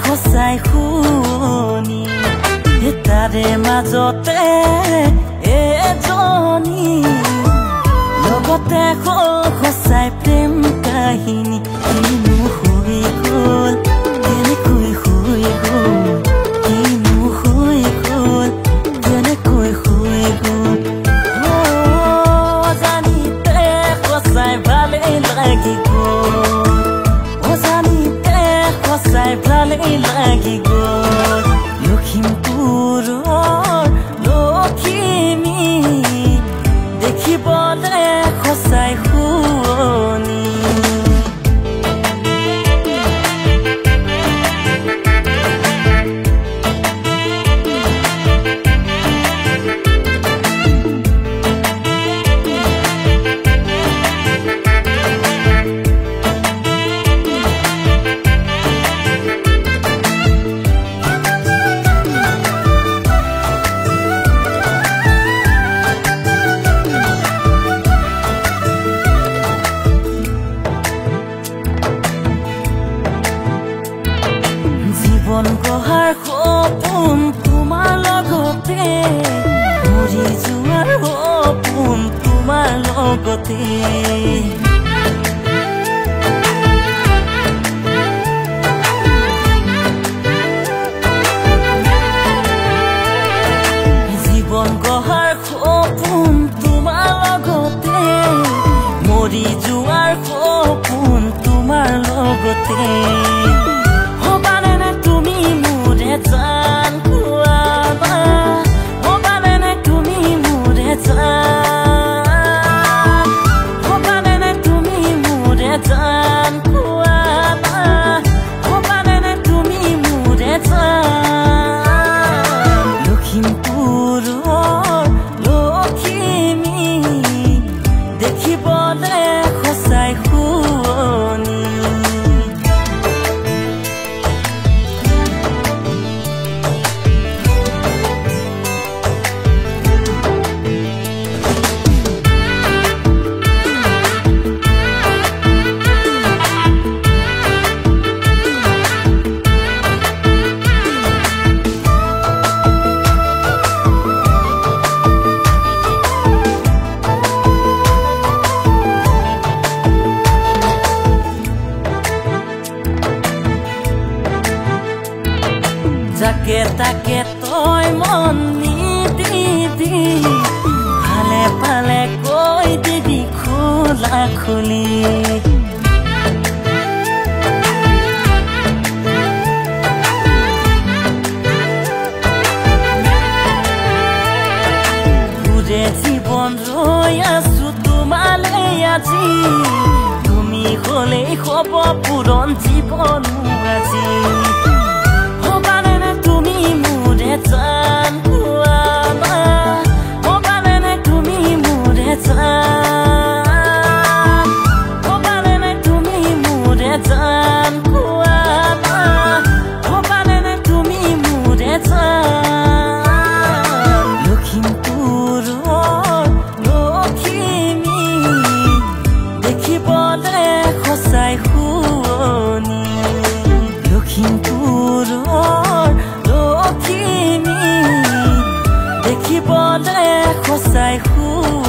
সঁচাই শুনি তাৰে মাজতে এজনী লগতে সঁচাই প্ৰেম কাহিনী কিনো হৈ গ'ল কেনেকৈ হৈ গ'ল কিনো হৈ গ'ল কেনেকৈ হৈ গ'ল জানিতে সঁচাই ভালেই লাগি গ'ল জানিতে সঁচাই ভালেই লাগি গ'ল লখিমপুৰৰ লখিমী দেখিবলে সঁচাই শুৱনি জীৱন গঢ়াৰ সপোন তোমাৰ লগতে মৰি যোৱাৰ সপোন তোমাৰ লগতে জীৱন গঢ়াৰ সপোন তোমাৰ লগতে মৰি যোৱাৰ সপোন তোমাৰ লগতে জান কোৱা হবানে নে তুমি মোৰে জান হবানে নে তুমি মোৰে জান কোৱা হবানে নে তুমি মোৰে জান লখিমপুৰৰ লখিমী দেখিবলে সঁচাই শুৱনি যাকে তাকে তই মন নিদিবি ভালে পালে কৈ দিবি খোলা খুলি পুৰে জীৱন ৰৈ আছো তোমালে আজি তুমি হলেই হব পূৰণ জীৱন আজি জান কোৱা হবানে নে তুমি মোৰে জান হবানে নে তুমি মোৰে জান কোৱা হবানে নে তুমি মোৰে জান লখিমপুৰৰ লখিমী দেখিবলে সঁচাই শুৱনি লখিমপুৰৰ দেখিবলে সঁচাই শুৱনি